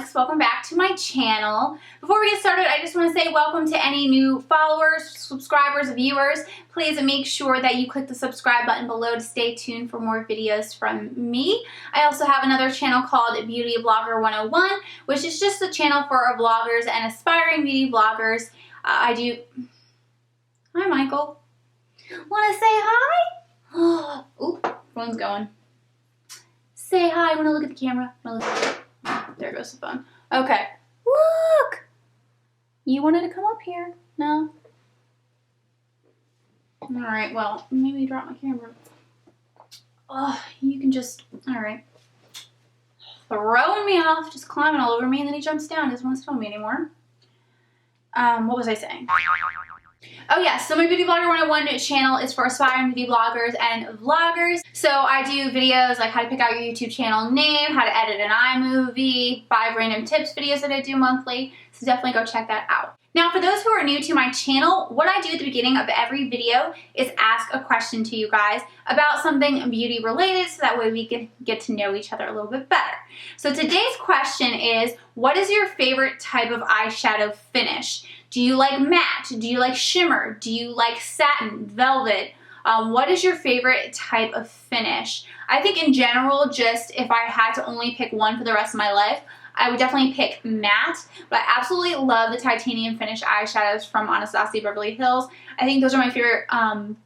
Alex. Welcome back to my channel. Before we get started, I just want to say welcome to any new followers, subscribers, viewers. Please make sure that you click the subscribe button below to stay tuned for more videos from me. I also have another channel called Beauty Blogger 101, which is just a channel for vloggers and aspiring beauty vloggers. Hi, Michael. Want to say hi? Ooh, phone's going. Say hi. Want to look at the camera? There goes the phone. Okay. Look! You wanted to come up here. No? Alright, well, maybe drop my camera. Oh, you can just... Alright. Throwing me off, just climbing all over me, and then he jumps down. Doesn't want to film me anymore. What was I saying? Oh yeah, so my Beauty Blogger 101 channel is for aspiring beauty bloggers and vloggers. So I do videos like how to pick out your YouTube channel name, how to edit an iMovie, 5 random tips videos that I do monthly. So definitely go check that out. Now for those who are new to my channel, what I do at the beginning of every video is ask a question to you guys about something beauty related so that way we can get to know each other a little bit better. So today's question is, what is your favorite type of eyeshadow finish? Do you like matte? Do you like shimmer? Do you like satin, velvet? What is your favorite type of finish? I think in general, just if I had to only pick one for the rest of my life, I would definitely pick matte, but I absolutely love the titanium finish eyeshadows from Anastasia Beverly Hills. I think those are my favorite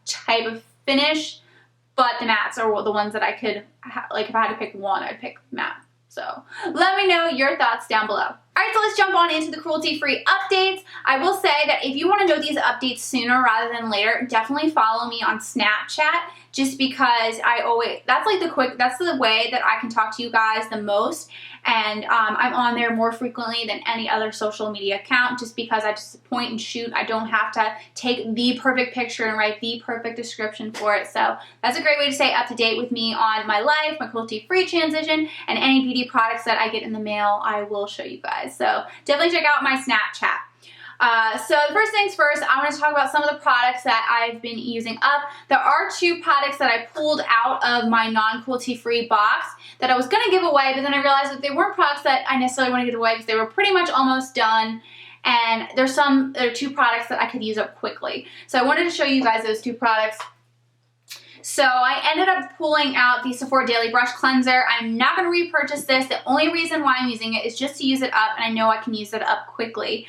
type of finish, but the mattes are the ones that I could, like if I had to pick one, I'd pick matte. So let me know your thoughts down below. Alright, so let's jump on into the cruelty-free updates. I will say that if you want to know these updates sooner rather than later, definitely follow me on Snapchat, just because that's the way that I can talk to you guys the most, and I'm on there more frequently than any other social media account, just because I just point and shoot. I don't have to take the perfect picture and write the perfect description for it. So that's a great way to stay up to date with me on my life, my cruelty-free transition, and any beauty products that I get in the mail, I will show you guys. So definitely check out my Snapchat. So first things first, I want to talk about some of the products that I've been using up. There are 2 products that I pulled out of my non-cruelty-free box that I was going to give away, but then I realized that they weren't products that I necessarily want to give away because they were pretty much almost done. And there are 2 products that I could use up quickly. So I wanted to show you guys those 2 products. So I ended up pulling out the Sephora Daily Brush Cleanser. I'm not going to repurchase this. The only reason why I'm using it is just to use it up, and I know I can use it up quickly.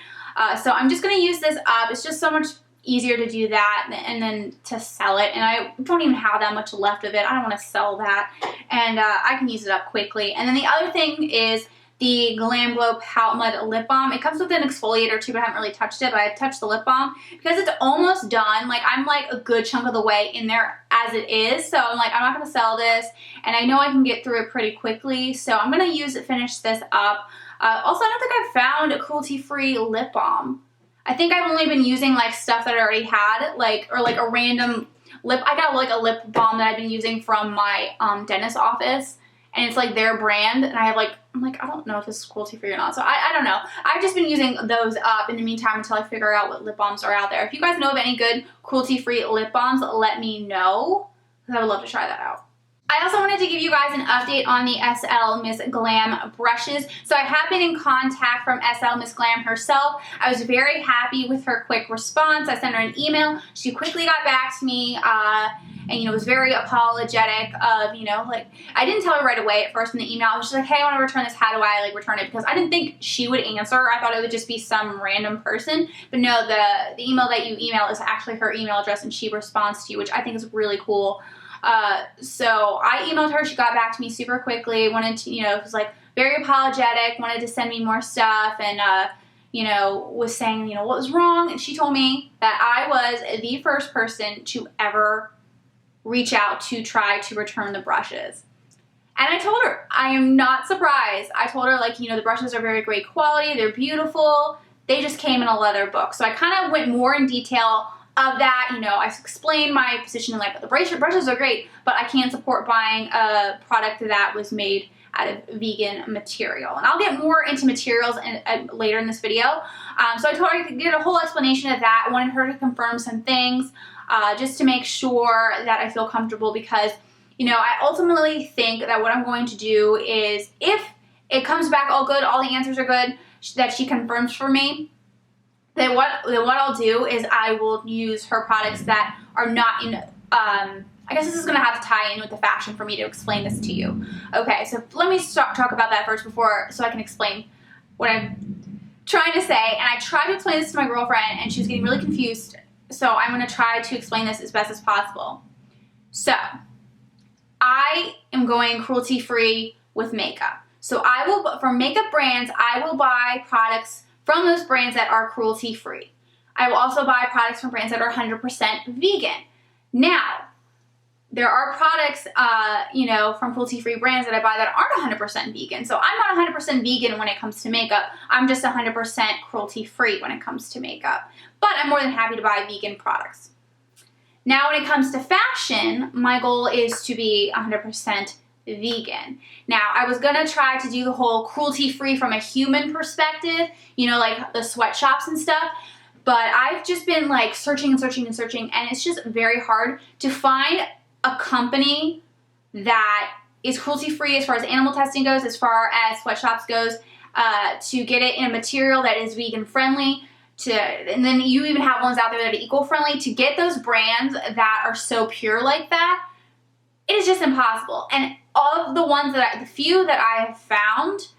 So I'm just going to use this up. It's just so much easier to do that and then to sell it. And I don't even have that much left of it. I don't want to sell that. And I can use it up quickly. And then the other thing is the Glam Glow Pout Mud Lip Balm. It comes with an exfoliator too, but I haven't really touched it. But I touched the lip balm because it's almost done. Like, I'm like a good chunk of the way in there as it is. So I'm like, I'm not going to sell this. And I know I can get through it pretty quickly. So I'm going to finish this up. Also, I don't think I've found a cruelty-free lip balm. I think I've only been using like stuff that I already had, or like a random lip. I got like a lip balm that I've been using from my dentist's office, and it's like their brand. And I'm like, I don't know if this is cruelty-free or not. So I don't know. I've just been using those up in the meantime until I figure out what lip balms are out there. If you guys know of any good cruelty-free lip balms, let me know, because I would love to try that out. I also wanted to give you guys an update on the slmissglam brushes. So I have been in contact from slmissglam herself. I was very happy with her quick response. I sent her an email. She quickly got back to me and, was very apologetic of, like, I didn't tell her right away at first in the email. I was just like, hey, I want to return this. How do I, return it? Because I didn't think she would answer. I thought it would just be some random person. But no, the email that you email is actually her email address, and she responds to you, which I think is really cool. So I emailed her. She got back to me super quickly, wanted to, was like very apologetic, wanted to send me more stuff, and, was saying, what was wrong. And she told me that I was the first person to ever reach out to try to return the brushes. And I told her, I am not surprised. I told her, the brushes are very great quality. They're beautiful. They just came in a leather book. So I kind of went more in detail of that. I explained my position in life. The brushes are great, but I can't support buying a product that was made out of vegan material. And I'll get more into materials later in this video. So I told her I could get a whole explanation of that. I wanted her to confirm some things just to make sure that I feel comfortable, because I ultimately think that what I'm going to do is, if it comes back all good, all the answers are good, that she confirms for me, then what I'll do is I will use her products that are not in, I guess this is going to have to tie in with the fashion for me to explain this to you. Okay, so let me talk about that first so I can explain what I'm trying to say. And I tried to explain this to my girlfriend, and she was getting really confused. So I'm going to try to explain this as best as possible. So I am going cruelty-free with makeup. So for makeup brands, I will buy products from those brands that are cruelty-free. I will also buy products from brands that are 100% vegan. Now, there are products, from cruelty-free brands that I buy that aren't 100% vegan. So I'm not 100% vegan when it comes to makeup. I'm just 100% cruelty-free when it comes to makeup. But I'm more than happy to buy vegan products. Now, when it comes to fashion, my goal is to be 100% vegan. Now, I was gonna try to do the whole cruelty-free from a human perspective, like the sweatshops and stuff. But I've just been like searching and searching and searching, and it's just very hard to find a company that is cruelty-free as far as animal testing goes, as far as sweatshops goes, to get it in a material that is vegan-friendly, and then you even have ones out there that are eco-friendly. To get those brands that are so pure like that, it is just impossible. And of the few that I have found,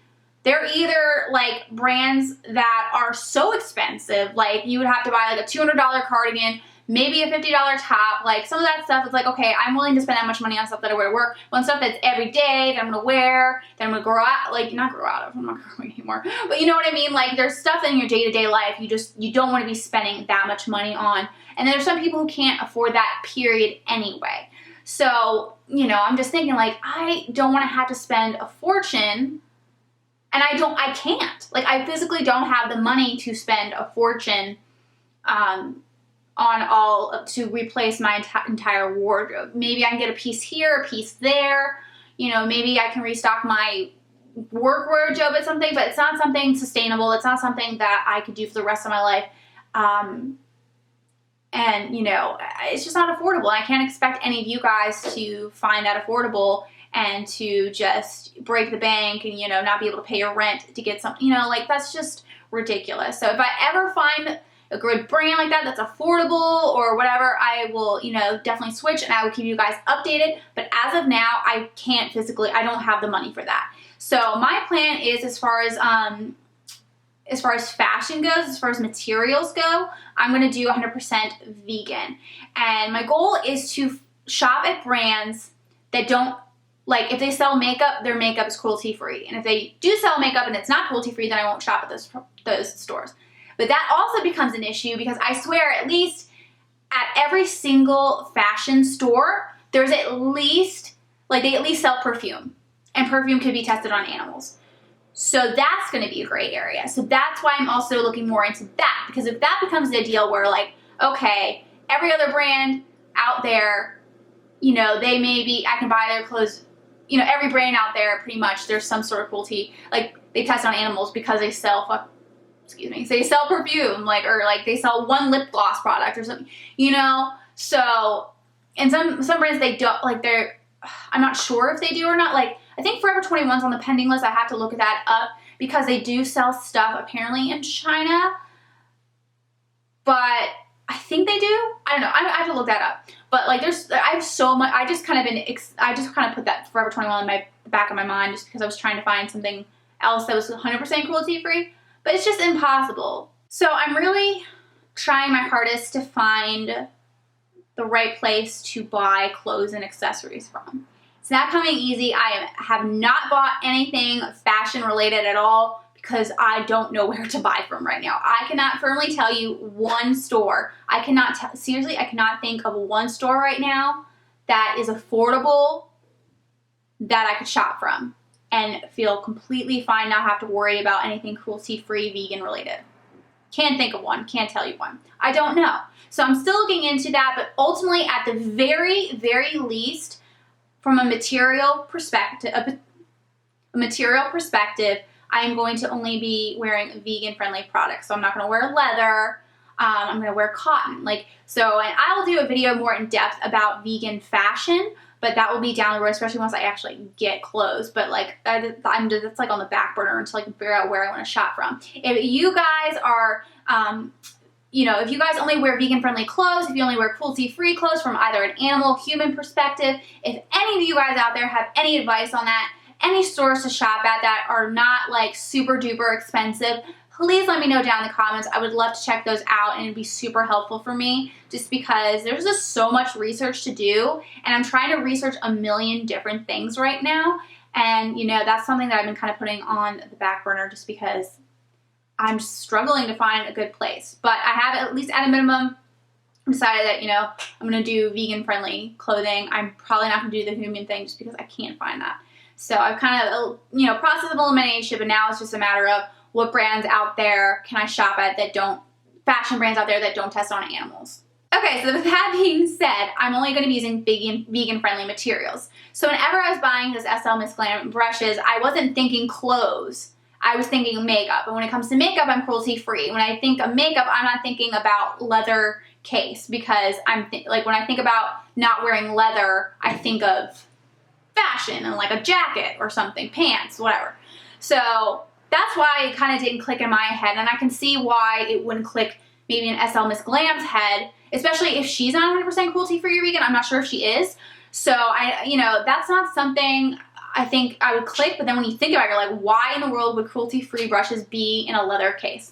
they're either like brands that are so expensive, like you would have to buy like a $200 cardigan, maybe a $50 top, like some of that stuff. It's like, okay, I'm willing to spend that much money on stuff that I wear to work, on stuff that's every day, that I'm gonna wear, that I'm gonna grow out, not grow out of, I'm not growing anymore, but you know what I mean? Like there's stuff in your day-to-day life you don't want to be spending that much money on. And there's some people who can't afford that period anyway. So, I'm just thinking like, I don't want to have to spend a fortune, and I can't. Like I physically don't have the money to spend a fortune, to replace my entire wardrobe. Maybe I can get a piece here, a piece there. Maybe I can restock my work wardrobe at something, but it's not something sustainable. It's not something that I could do for the rest of my life. It's just not affordable. I can't expect any of you guys to find that affordable and to just break the bank and, not be able to pay your rent to get something, that's just ridiculous. So if I ever find a good brand like that that's affordable or whatever, I will, definitely switch, and I will keep you guys updated. But as of now, I can't physically, I don't have the money for that. So my plan is, as far as fashion goes, as far as materials go, I'm going to do 100% vegan. And my goal is to shop at brands that don't, like if they sell makeup, their makeup is cruelty-free. And if they do sell makeup and it's not cruelty-free, then I won't shop at those stores. But that also becomes an issue because I swear at least at every single fashion store, there's at least, they at least sell perfume. And perfume could be tested on animals. So that's going to be a gray area. So that's why I'm also looking more into that. Because if that becomes the deal where okay, every other brand out there, I can buy their clothes, every brand out there pretty much, there's some sort of cruelty. Like they test on animals because they sell they sell perfume, or they sell one lip gloss product or something, So, and some brands they don't, I'm not sure if they do or not. I think Forever 21's on the pending list. I have to look that up because they do sell stuff apparently in China, but I think they do. I don't know. I have to look that up. But I have so much. I just kind of put that Forever 21 in the back of my mind just because I was trying to find something else that was 100% cruelty free. But it's just impossible. So I'm really trying my hardest to find the right place to buy clothes and accessories from. It's not coming easy. I have not bought anything fashion related at all because I don't know where to buy from right now. I cannot firmly tell you one store. Seriously, I cannot think of one store right now that is affordable that I could shop from and feel completely fine, not have to worry about anything cruelty-free, vegan related. Can't think of one, can't tell you one. I don't know. So I'm still looking into that, but ultimately at the very, very least, from a material perspective, I am going to only be wearing vegan-friendly products. So I'm not going to wear leather. I'm going to wear cotton. Like, so, and I will do a video more in depth about vegan fashion, but that will be down the road, especially once I actually get clothes. But like, that's like on the back burner until I can figure out where I want to shop from. If you guys are, you know, if you guys only wear vegan-friendly clothes, if you only wear cruelty-free clothes from either an animal, human perspective, if any of you guys out there have any advice on that, any stores to shop at that are not like super duper expensive, please let me know down in the comments. I would love to check those out, and it'd be super helpful for me just because there's just so much research to do, and I'm trying to research a million different things right now. And, you know, that's something that I've been kind of putting on the back burner just because I'm struggling to find a good place. But I have, at least at a minimum, decided that, you know, I'm going to do vegan-friendly clothing. I'm probably not going to do the human thing just because I can't find that. So I've kind of, you know, process of elimination, but now it's just a matter of what brands out there can I shop at that don't, fashion brands out there that don't test on animals. Okay, so with that being said, I'm only going to be using vegan-friendly materials. So whenever I was buying this slmissglam brushes, I wasn't thinking clothes. I was thinking makeup. And when it comes to makeup, I'm cruelty-free. When I think of makeup, I'm not thinking about leather case because like when I think about not wearing leather, I think of fashion and like a jacket or something, pants, whatever. So that's why it kind of didn't click in my head, and I can see why it wouldn't click maybe in slmissglam's head, especially if she's not 100% cruelty-free or vegan. I'm not sure if she is. So you know, that's not something I think I would click, but then when you think about it, you're like, why in the world would cruelty-free brushes be in a leather case?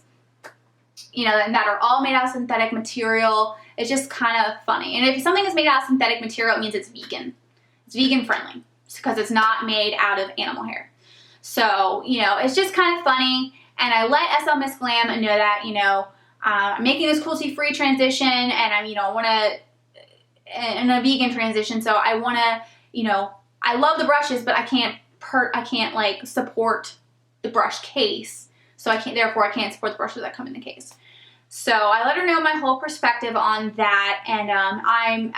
You know, and that are all made out of synthetic material. It's just kind of funny. And if something is made out of synthetic material, it means it's vegan. It's vegan-friendly because it's not made out of animal hair. So, you know, it's just kind of funny, and I let slmissglam know that, you know, I'm making this cruelty-free transition, and I'm, you know, want to, in a vegan transition, so I want to, you know, I love the brushes, but I can't like support the brush case, so therefore I can't support the brushes that come in the case. So I let her know my whole perspective on that, and I'm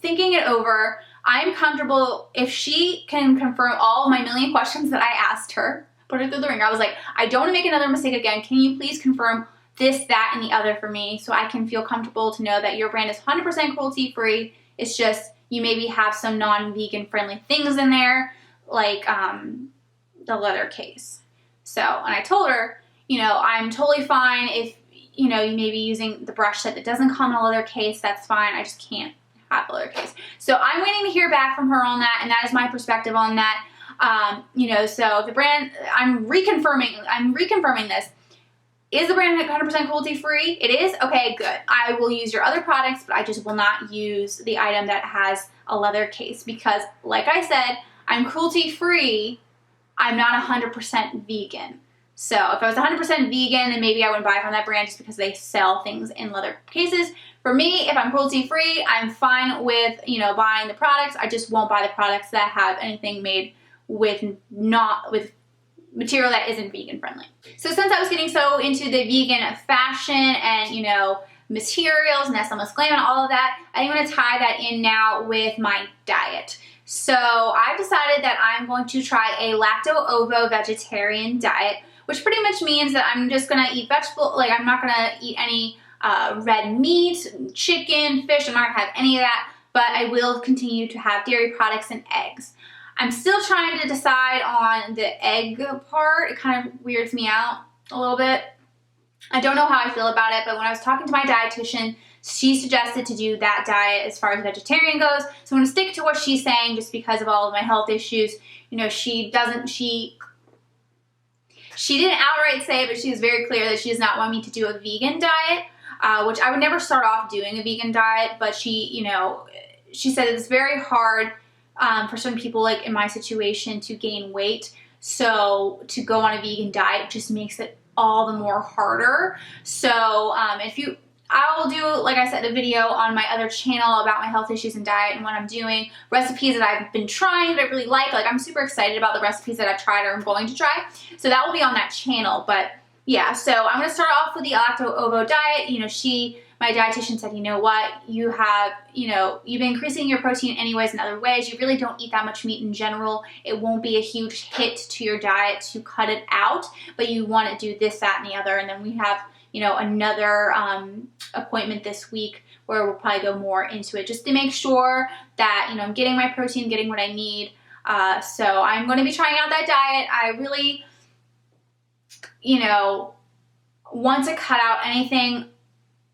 thinking it over. I'm comfortable if she can confirm all of my million questions that I asked her, put her through the ringer. I was like, I don't want to make another mistake again. Can you please confirm this, that, and the other for me so I can feel comfortable to know that your brand is 100% cruelty-free. It's just you maybe have some non-vegan friendly things in there, like the leather case. So, and I told her, you know, I'm totally fine if, you know, you may be using the brush set that doesn't come in a leather case. That's fine. I just can't have a leather case. So I'm waiting to hear back from her on that, and that is my perspective on that. You know, so the brand, I'm reconfirming this. Is the brand 100% cruelty-free? It is? Okay, good. I will use your other products, but I just will not use the item that has a leather case because, like I said, I'm cruelty-free. I'm not 100% vegan. So if I was 100% vegan, then maybe I wouldn't buy from that brand just because they sell things in leather cases. For me, if I'm cruelty-free, I'm fine with, you know, buying the products. I just won't buy the products that have anything made with material that isn't vegan friendly. So since I was getting so into the vegan fashion and, you know, materials and slmissglam and all of that, I think I'm going to tie that in now with my diet. So I've decided that I'm going to try a lacto-ovo vegetarian diet, which pretty much means that I'm just going to eat vegetable, like I'm not going to eat any red meat, chicken, fish. I'm not going to have any of that, but I will continue to have dairy products and eggs. I'm still trying to decide on the egg part. It kind of weirds me out a little bit. I don't know how I feel about it, but when I was talking to my dietitian, she suggested to do that diet as far as vegetarian goes. So I'm going to stick to what she's saying just because of all of my health issues. You know, she didn't outright say it, but she was very clear that she does not want me to do a vegan diet, which I would never start off doing a vegan diet, but she, you know, she said it's very hard for some people, like in my situation, to gain weight. So to go on a vegan diet just makes it all the more harder. So I'll do, like I said, a video on my other channel about my health issues and diet and what I'm doing, recipes that I've been trying that I really like. Like, I'm super excited about the recipes that I've tried or I'm going to try. So that will be on that channel. But yeah, so I'm going to start off with the lacto-ovo diet. You know, my dietitian said, you know what, you've been increasing your protein anyways in other ways. You really don't eat that much meat in general. It won't be a huge hit to your diet to cut it out, but you want to do this, that, and the other. And then we have, you know, another appointment this week where we'll probably go more into it just to make sure that, you know, I'm getting my protein, getting what I need. So I'm going to be trying out that diet. I really, you know, want to cut out anything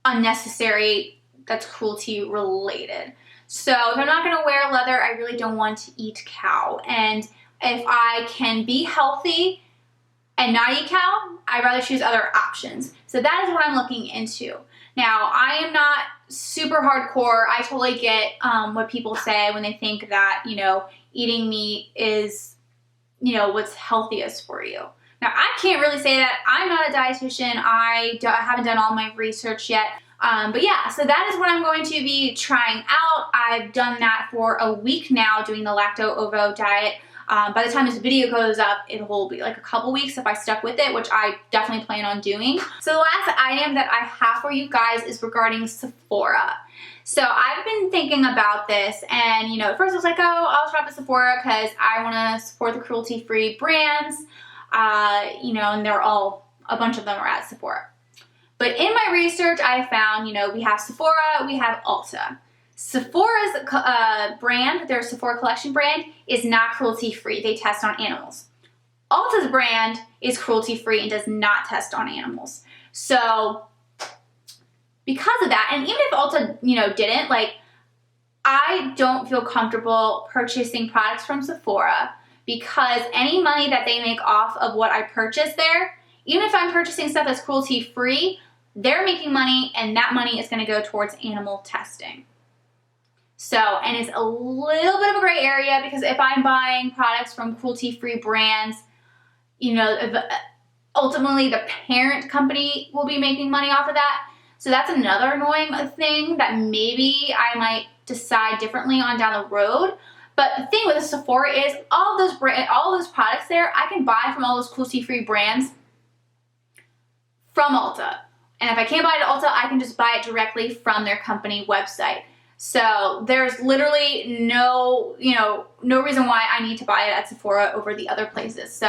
unnecessary that's cruelty related. So if I'm not going to wear leather, I really don't want to eat cow. And if I can be healthy and not eat cow, I'd rather choose other options. So that is what I'm looking into. Now, I am not super hardcore. I totally get what people say when they think that, you know, eating meat is, you know, what's healthiest for you. Now, I can't really say that. I'm not a dietitian. I haven't done all my research yet. But yeah, so that is what I'm going to be trying out. I've done that for a week now, doing the lacto-ovo diet. By the time this video goes up, it will be like a couple weeks if I stuck with it, which I definitely plan on doing. So the last item that I have for you guys is regarding Sephora. So I've been thinking about this, and you know, at first I was like, oh, I'll shop at Sephora because I want to support the cruelty-free brands, you know, and they're all, a bunch of them are at Sephora. But in my research, I found, you know, we have Sephora, we have Ulta. Sephora's brand, their Sephora collection brand, is not cruelty-free. They test on animals. Ulta's brand is cruelty-free and does not test on animals. So because of that, and even if Ulta, you know, didn't, like, I don't feel comfortable purchasing products from Sephora because any money that they make off of what I purchase there, even if I'm purchasing stuff that's cruelty-free, they're making money, and that money is going to go towards animal testing. So, and it's a little bit of a gray area because if I'm buying products from cruelty-free brands, you know, ultimately the parent company will be making money off of that. So that's another annoying thing that maybe I might decide differently on down the road. But the thing with the Sephora is all those products there, I can buy from all those cruelty-free brands from Ulta. And if I can't buy it at Ulta, I can just buy it directly from their company website. So there's literally no, you know, no reason why I need to buy it at Sephora over the other places. So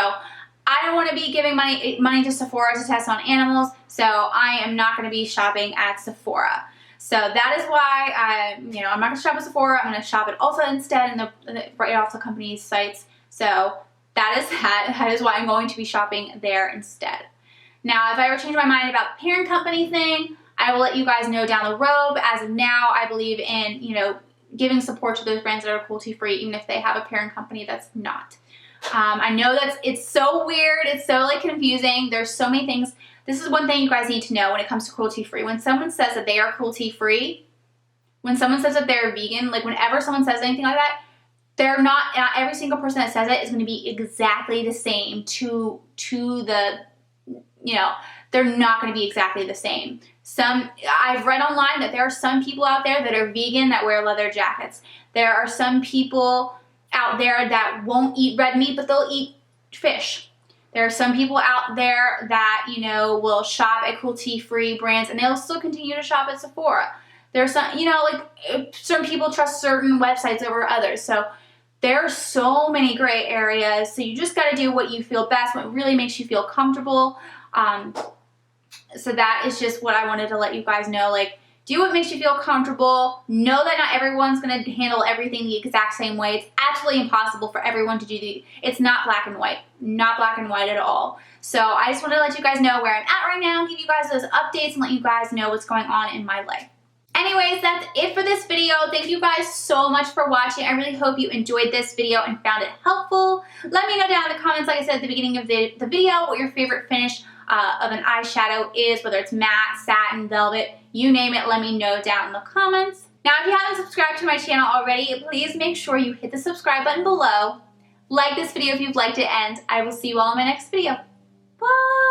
I don't want to be giving money to Sephora to test on animals, so I am not going to be shopping at Sephora. So that is why I'm not going to shop at Sephora. I'm going to shop at Ulta instead, and right off the company's sites. So that is why I'm going to be shopping there instead. Now, if I ever change my mind about the parent company thing, I will let you guys know down the road. As of now, I believe in, you know, giving support to those brands that are cruelty-free, even if they have a parent company that's not. I know it's so weird. It's so like confusing. There's so many things. This is one thing you guys need to know when it comes to cruelty-free. When someone says that they are cruelty-free, when someone says that they're vegan, like whenever someone says anything like that, they're not every single person that says it is going to be exactly the same to the, you know, they're not going to be exactly the same. I've read online that there are some people out there that are vegan that wear leather jackets. There are some people out there that won't eat red meat, but they'll eat fish. There are some people out there that, you know, will shop at cruelty-free brands and they'll still continue to shop at Sephora. There's some, you know, like certain people trust certain websites over others. So there are so many gray areas. So you just got to do what you feel best, what really makes you feel comfortable. So that is just what I wanted to let you guys know. Like, do what makes you feel comfortable. Know that not everyone's going to handle everything the exact same way. It's absolutely impossible for everyone to do it's not black and white. Not black and white at all. So I just wanted to let you guys know where I'm at right now, give you guys those updates, and let you guys know what's going on in my life. Anyways, that's it for this video. Thank you guys so much for watching. I really hope you enjoyed this video and found it helpful. Let me know down in the comments, like I said at the beginning of the video, what your favorite finish of an eyeshadow is, whether it's matte, satin, velvet, you name it, let me know down in the comments. Now, if you haven't subscribed to my channel already, please make sure you hit the subscribe button below. Like this video if you've liked it, and I will see you all in my next video. Bye!